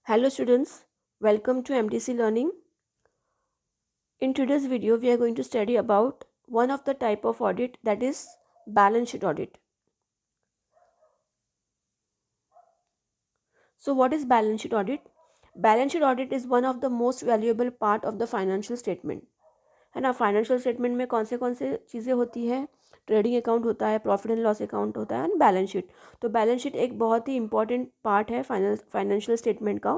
Hello students, welcome to MTC Learning. In today's video, we are going to study about one of the type of audit, that is balance sheet audit. So what is balance sheet audit? Balance sheet audit is one of the most valuable part of the financial statement. है ना, financial statement में कौन से चीज़ें होती है? Trading account होता है, प्रॉफिट एंड लॉस अकाउंट होता है एंड बैलेंस शीट. तो बैलेंस शीट एक बहुत ही इंपॉर्टेंट पार्ट है फाइनेंशियल स्टेटमेंट का.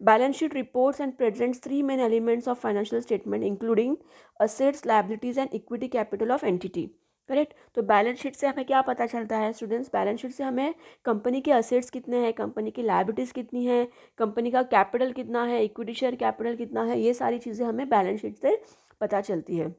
Balance sheet reports and presents three main elements of financial statement including assets, liabilities and equity capital of entity. Correct. तो balance sheet से हमें क्या पता चलता है स्टूडेंट्स? बैलेंस शीट से हमें कंपनी के असेट्स कितने हैं, कंपनी की लायबिलिटीज़ कितनी है, कंपनी का कैपिटल कितना है, इक्विटी शेयर कैपिटल कितना है, ये सारी चीज़ें हमें बैलेंस शीट से पता चलती है.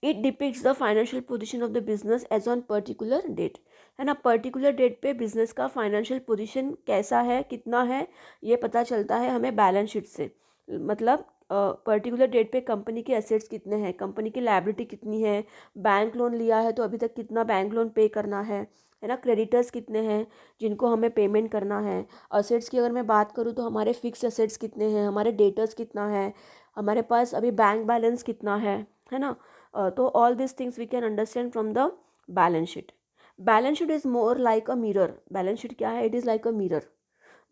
It depicts the financial position of the business as on particular date. है ना, पर्टिकुलर डेट पे बिजनेस का फाइनेंशियल पोजीशन कैसा है, कितना है, ये पता चलता है हमें बैलेंस शीट से. मतलब पर्टिकुलर डेट पे कंपनी के एसेट्स कितने हैं, कंपनी की लायबिलिटी कितनी है, बैंक लोन लिया है तो अभी तक कितना बैंक लोन पे करना है ना, क्रेडिटर्स कितने हैं जिनको हमें पेमेंट करना है. असेट्स की अगर मैं बात करूँ तो हमारे फिक्स असेट्स कितने हैं, हमारे डेटर्स कितना है, हमारे पास अभी बैंक बैलेंस कितना है ना. तो all these things we can understand from the balance sheet. Balance sheet is more like a mirror. Balance sheet क्या है? It is like a mirror,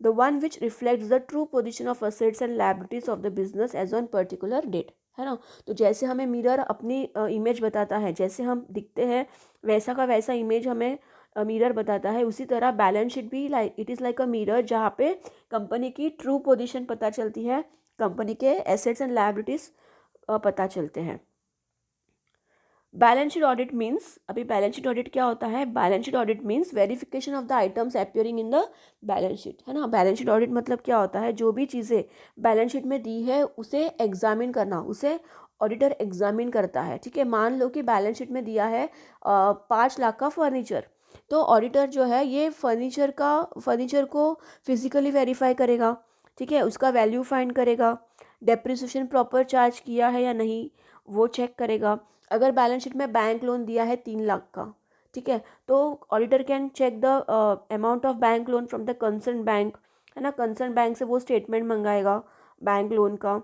the one which reflects the true position of assets and liabilities of the business as on particular date. है ना. तो जैसे हमें mirror अपनी image बताता है, जैसे हम दिखते हैं वैसा का वैसा इमेज हमें मिरर बताता है, उसी तरह बैलेंस शीट भी it is like a mirror जहाँ पे कंपनी की ट्रू पोजीशन पता चलती है, कंपनी के एसेट्स एंड लायबिलिटीज़ पता चलते हैं. बैलेंस शीट ऑडिट मीन्स, अभी बैलेंस शीट ऑडिट क्या होता है? Balance sheet audit means verification of the items appearing in the balance sheet. है ना, बैलेंस शीट ऑडिट मतलब क्या होता है? जो भी चीज़ें बैलेंस शीट में दी है उसे एग्जामिन करना, उसे ऑडिटर एग्जामिन करता है. ठीक है, मान लो कि बैलेंस शीट में दिया है 5 लाख का फर्नीचर, तो ऑडिटर जो है ये फर्नीचर को फिजिकली वेरीफाई करेगा. ठीक है, उसका वैल्यू फाइंड करेगा, डेप्रिसिएशन प्रॉपर चार्ज किया है या नहीं वो चेक करेगा. अगर बैलेंस शीट में बैंक लोन दिया है 3 लाख का, ठीक है, तो auditor can check the amount of bank loan from the concern bank. है ना, कंसर्न बैंक से वो स्टेटमेंट मंगाएगा बैंक लोन का.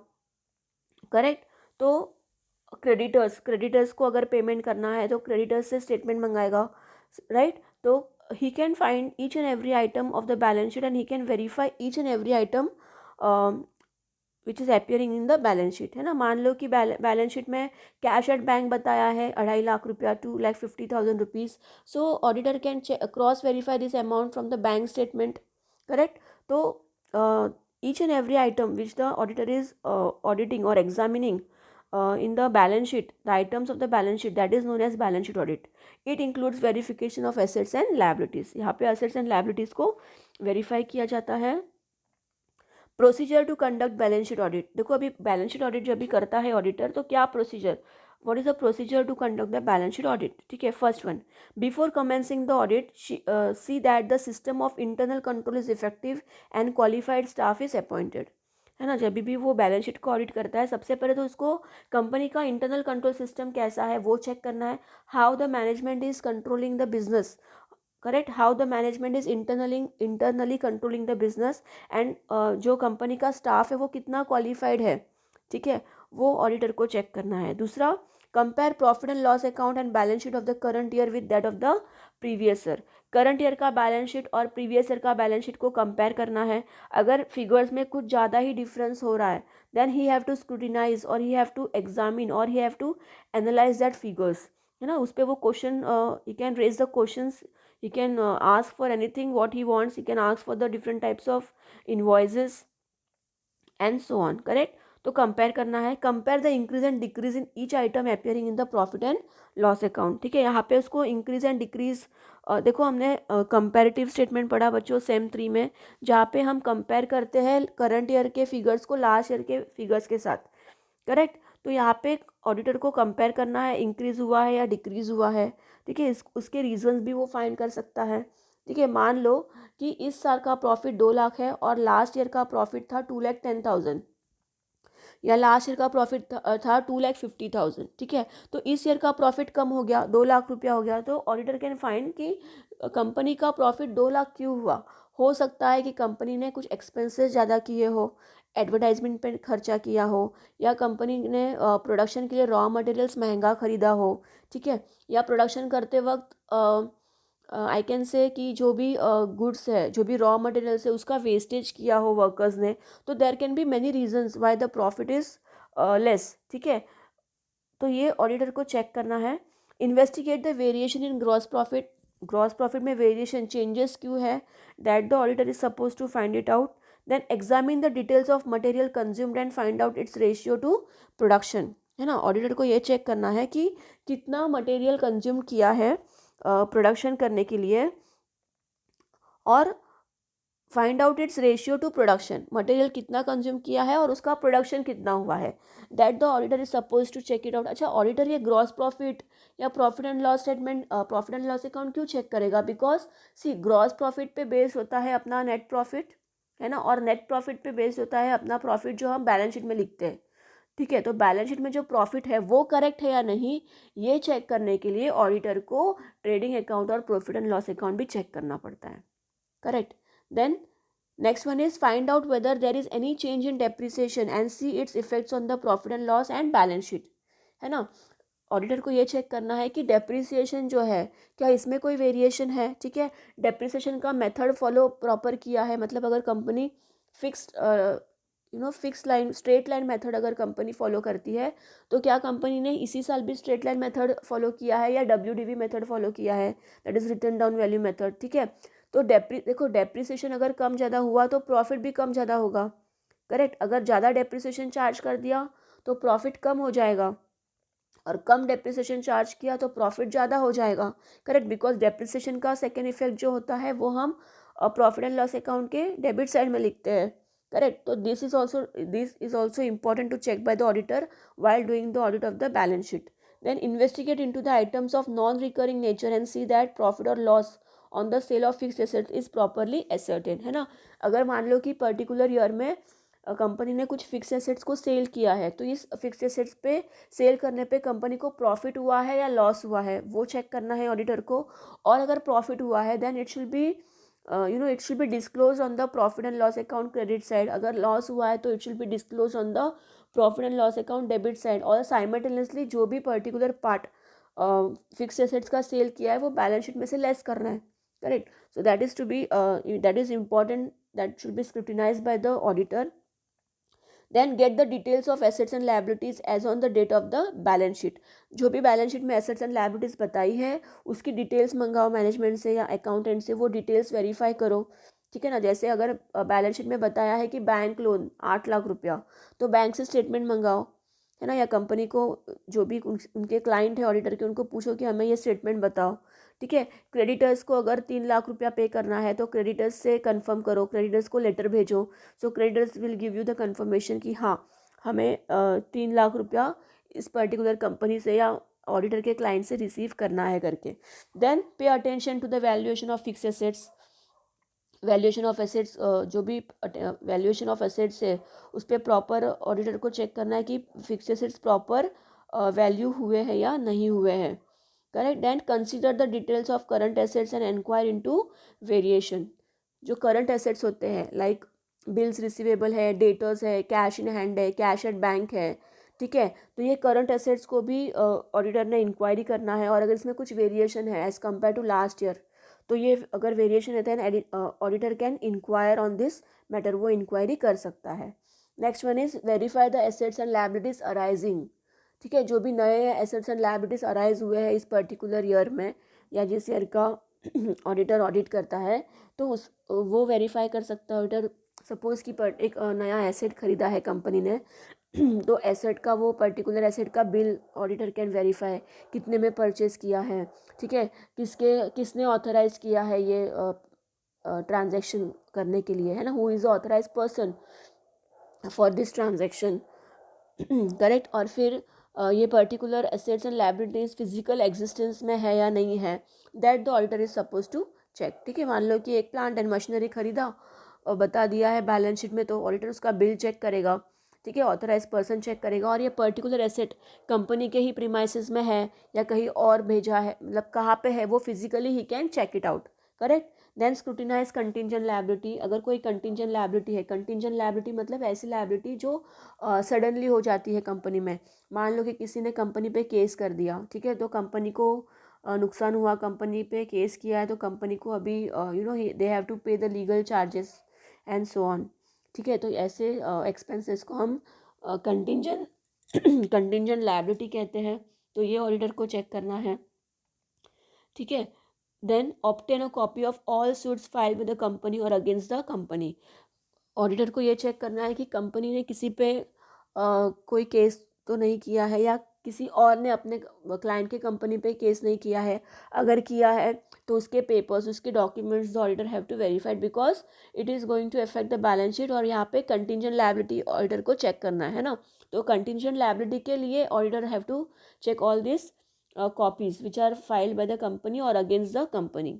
करेक्ट. तो क्रेडिटर्स को अगर पेमेंट करना है तो क्रेडिटर्स से स्टेटमेंट मंगाएगा. राइट. तो he can find each and every item of the balance sheet and he can verify each and every item which is appearing in the balance sheet. है ना, मान लो कि बैलेंस शीट में cash at bank बताया है 2.5 लाख रुपया, 2,50,000 rupees. So auditor can cross verify this amount from the bank statement. Correct. तो each and every item which the auditor is auditing or examining in the balance sheet, the items of the balance sheet, that is known as balance sheet audit. It includes verification of assets and liabilities. यहाँ पे assets and liabilities को verify किया जाता है. Procedure to conduct balance sheet audit. देखो अभी balance sheet audit जब भी करता है ऑडिटर तो क्या procedure, what is the procedure to conduct the balance sheet audit. ठीक है, first one, before commencing the audit see that the system of internal control is effective and qualified staff is appointed. है ना, जब भी वो balance sheet को audit करता है सबसे पहले तो उसको कंपनी का इंटरनल कंट्रोल सिस्टम कैसा है वो चेक करना है. How the management is controlling the business. Correct. How the management is internally controlling the business and जो कंपनी का स्टाफ है वो कितना क्वालिफाइड है. ठीक है, वो ऑडिटर को चेक करना है. दूसरा, compare profit and loss account and balance sheet of the current year with that of the previous year. Current year का बैलेंस शीट और प्रीवियस ईयर का बैलेंस शीट को कंपेयर करना है. अगर फिगर्स में कुछ ज़्यादा ही डिफरेंस हो रहा है then he have to scrutinise और ही हैव टू एग्जामिन और he have to analyse that figures. है ना, उस पर वो question he can raise the questions. He can ask for anything what he wants. He can ask for the different types of invoices and so on. Correct. तो compare करना है. Compare the increase and decrease in each item appearing in the profit and loss account. ठीक है, यहाँ पे उसको increase and decrease देखो हमने कंपेरेटिव स्टेटमेंट पढ़ा बच्चों सेम 3 में, जहाँ पे हम कंपेयर करते हैं करंट ईयर के फिगर्स को लास्ट ईयर के फिगर्स के साथ. करेक्ट. तो यहाँ पे ऑडिटर को कंपेयर करना है इंक्रीज हुआ है या डिक्रीज हुआ है. ठीक है, उसके रीजंस भी वो फाइंड कर सकता है. ठीक है, मान लो कि इस साल का प्रॉफिट 2 लाख है और लास्ट ईयर का प्रॉफिट था 2,10,000 या लास्ट ईयर का प्रॉफिट था 2,50,000. ठीक है, तो इस ईयर का प्रॉफिट कम हो गया, 2 लाख रुपया हो गया. तो ऑडिटर कैन फाइंड कि कंपनी का प्रॉफिट 2 लाख क्यों हुआ. हो सकता है कि कंपनी ने कुछ एक्सपेंसेस ज़्यादा किए हो, एडवर्टाइजमेंट पे खर्चा किया हो, या कंपनी ने प्रोडक्शन के लिए रॉ मटेरियल्स महंगा ख़रीदा हो, ठीक है, या प्रोडक्शन करते वक्त आई कैन से कि जो भी गुड्स है, जो भी रॉ मटेरियल्स है, उसका वेस्टेज किया हो वर्कर्स ने, तो there can be many reasons why the profit is less, ठीक है। तो ये ऑडिटर को चेक करना है। Investigate the variation in gross profit में वेरिएशन चेंजेस क्यों है, that the auditor is suppose to find it out. Then examine the details of material consumed and find out its ratio to production, है ना। Auditor को ये check करना है कि कितना मटेरियल कंज्यूम किया है प्रोडक्शन करने के लिए, और find out its ratio to production, material कितना कंज्यूम किया है और उसका प्रोडक्शन कितना हुआ है, that the auditor is suppose to check it out. अच्छा, ऑडिटर ये ग्रॉस प्रॉफिट या profit and loss statement, profit and loss account क्यों चेक करेगा? बिकॉज सी ग्रॉस प्रॉफिट पे बेस्ड होता है अपना नेट प्रॉफिट, है ना, और नेट प्रॉफिट पे बेस्ड होता है अपना प्रॉफिट जो हम बैलेंस शीट में लिखते हैं, ठीक है। तो बैलेंस शीट में जो प्रॉफिट है वो करेक्ट है या नहीं, ये चेक करने के लिए ऑडिटर को ट्रेडिंग अकाउंट और प्रॉफिट एंड लॉस अकाउंट भी चेक करना पड़ता है, correct. Then next one is find out whether there is any change in depreciation and see its effects on the profit and loss and balance sheet, है ना। Auditor को ये check करना है कि डेप्रिसिएशन जो है क्या इसमें कोई वेरिएशन है, ठीक है। डेप्रिसिएशन का मेथड फॉलो प्रॉपर किया है, मतलब अगर company fixed fix line straight line method अगर कंपनी फॉलो करती है, तो क्या कंपनी ने इसी साल भी स्ट्रेट लाइन मेथड फॉलो किया है या WDV मेथड फॉलो किया है, that is return down value method, ठीक है। तो देखो डेप्रिसिएशन अगर कम ज़्यादा हुआ तो प्रॉफिट भी कम ज़्यादा होगा, करेक्ट। अगर ज़्यादा डेप्रिसिएशन चार्ज कर दिया तो प्रॉफिट कम हो जाएगा, और कम डेप्रिसिएशन चार्ज किया तो प्रॉफिट ज़्यादा हो जाएगा, करेक्ट। बिकॉज डेप्रिसिएशन का सेकेंड इफेक्ट जो होता है वो हम प्रॉफिट एंड लॉस अकाउंट के डेबिट साइड में लिखते हैं, करेक्ट। तो this is also important to check by the auditor while doing the audit of the balance sheet. Then investigate into the items of non recurring nature and see that profit और loss on the sale of fix asset is properly ascertain, है ना। अगर मान लो कि particular year में company ने कुछ fix assets को सेल किया है, तो इस फिक्स एसेट्स पे सेल करने पे कंपनी को प्रॉफिट हुआ है या लॉस हुआ है, वो चेक करना है ऑडिटर को। और अगर प्रॉफिट हुआ है then it should be disclose on the profit and loss account credit side. अगर लॉस हुआ है तो it should be disclose on the profit and loss account debit side. और साइमल्टेनियसली जो भी पर्टिकुलर पार्ट फिक्स एसेट्स का sale किया है वो बैलेंस शीट में से लेस करना है, correct. So that is important, that should be scrutinised by the auditor. Then get the details of assets and liabilities as on the date of the balance sheet. जो भी balance sheet में assets and liabilities बताई है उसकी details मंगाओ management से या accountant से, वो डिटेल्स वेरीफाई करो, ठीक है ना। जैसे अगर बैलेंस शीट में बताया है कि बैंक लोन 8 लाख रुपया, तो बैंक से स्टेटमेंट मंगाओ, है ना, या कंपनी को जो भी उनके क्लाइंट है ऑडिटर के उनको पूछो कि हमें ये स्टेटमेंट बताओ, ठीक है। क्रेडिटर्स को अगर 3 लाख रुपया पे करना है तो क्रेडिटर्स से कंफर्म करो, क्रेडिटर्स को लेटर भेजो। So creditors will give you the confirmation कि हाँ हमें 3 लाख रुपया इस पर्टिकुलर कंपनी से या ऑडिटर के क्लाइंट से रिसीव करना है करके। Then pay attention to the valuation of fix assets. Valuation of assets, जो भी वैल्यूएशन ऑफ एसेट्स है उस पर प्रॉपर ऑडिटर को चेक करना है कि फिक्स एसेट्स प्रॉपर वैल्यू हुए हैं या नहीं हुए हैं, correct. Then consider the details of current assets and inquire into variation. जो करंट एसेट्स होते हैं लाइक बिल्स रिसीवेबल है, डेटर्स है, कैश इन हैंड है, कैश एट बैंक है, ठीक है। तो ये करंट एसेट्स को भी ऑडिटर ने इंक्वायरी करना है, और अगर इसमें कुछ वेरिएशन है as compare to last year, तो ये अगर वेरिएशन रहता है auditor can inquire on this matter, वो इंक्वायरी कर सकता है। Next one is verify the assets and liabilities arising, ठीक है। जो भी नए एसेट्स एंड लायबिलिटीज अराइज हुए हैं इस पर्टिकुलर ईयर में या जिस ईयर का ऑडिटर ऑडिट करता है, तो वो वेरीफाई कर सकता है ऑडिटर। सपोज कि एक नया एसेट खरीदा है कंपनी ने, तो एसेट का वो पर्टिकुलर एसेट का बिल ऑडिटर कैन वेरीफाई, कितने में परचेस किया है, ठीक है, किसने ऑथराइज किया है ये ट्रांजैक्शन करने के लिए, है ना, who is authorise person for this transaction, correct. और फिर ये particular assets and liabilities physical existence में है या नहीं है, that the auditor is suppose to check, ठीक है। मान लो कि एक प्लांट एंड मशीनरी खरीदा और बता दिया है बैलेंस शीट में, तो ऑडिटर उसका बिल चेक करेगा, ठीक है, ऑथराइज पर्सन चेक करेगा, और ये पर्टिकुलर एसेट कंपनी के ही प्रीमाइसेस में है या कहीं और भेजा है, मतलब कहाँ पे है वो physically he can check it out, correct. Then scrutinise contingent liability, अगर कोई कंटिंजेंट लायबिलिटी है, कंटिंजेंट लायबिलिटी मतलब ऐसी लायबिलिटी जो सडनली हो जाती है कंपनी में। मान लो कि किसी ने कंपनी पे केस कर दिया, ठीक है, तो कंपनी को नुकसान हुआ, कंपनी पे केस किया है, तो कंपनी को अभी दे हैव टू पे the legal charges and so on, ठीक है। तो ऐसे एक्सपेंसेस को हम कंटिंजेंट कंटिंजेंट लायबिलिटी कहते हैं। तो ये ऑडिटर को चेक करना है, ठीक है। Then obtain a copy of all suits filed with the company और अगेंस्ट द कंपनी। ऑडिटर को ये चेक करना है कि कंपनी ने किसी पे कोई केस तो नहीं किया है, या किसी और ने अपने क्लाइंट के कंपनी पे केस नहीं किया है। अगर किया है तो उसके पेपर्स, उसके documents the auditor have to verified, because it is going to affect the balance sheet. और यहाँ पे कंटिंजेंट लायबिलिटी ऑडिटर को चेक करना है ना। तो कंटिंजेंट लायबिलिटी के लिए auditor have to check all this copies which are filed by the company or against the company.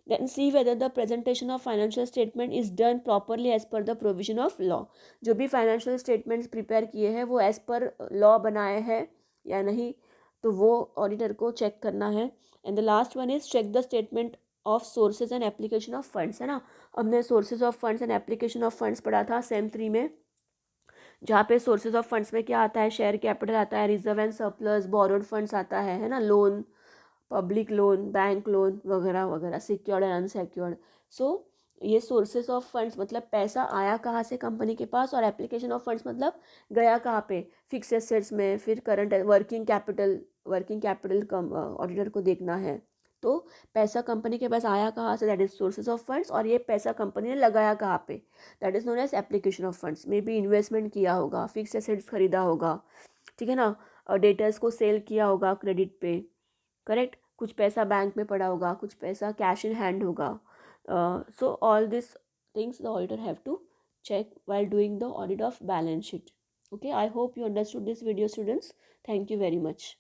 Then see whether the presentation of financial statement is done properly as per the provision of law. जो भी financial statements prepare किए हैं वो as per law बनाए हैं या नहीं, तो वो auditor को check करना है. And the last one is check the statement of sources and application of funds, है ना। हमने sources of funds and application of funds पढ़ा था सेम 3 में, जहाँ पे सोर्सेज ऑफ फंड्स में क्या आता है, शेयर कैपिटल आता है, reserve and surplus, borrowed funds आता है ना, loan, public loan, bank loan वगैरह वगैरह, सिक्योर्ड एंड अनसिक्योर्ड। सो ये सोर्सेज ऑफ फंड्स मतलब पैसा आया कहाँ से कंपनी के पास, और एप्लीकेशन ऑफ फंड्स मतलब गया कहाँ पे, फिक्स एसेट्स में, फिर करंट वर्किंग कैपिटल ऑडिटर को देखना है। तो पैसा कंपनी के पास आया कहाँ से, that is sources of funds, और ये पैसा कंपनी ने लगाया कहाँ पे, that is known as application of funds. Maybe investment किया होगा, फिक्स एसेट्स खरीदा होगा, ठीक है ना, डेटर्स को सेल किया होगा क्रेडिट पे, करेक्ट, कुछ पैसा बैंक में पड़ा होगा, कुछ पैसा कैश इन हैंड होगा। So all this things the auditor have to check while doing the audit of balance sheet. Okay, I hope you understood this video, students. Thank you very much.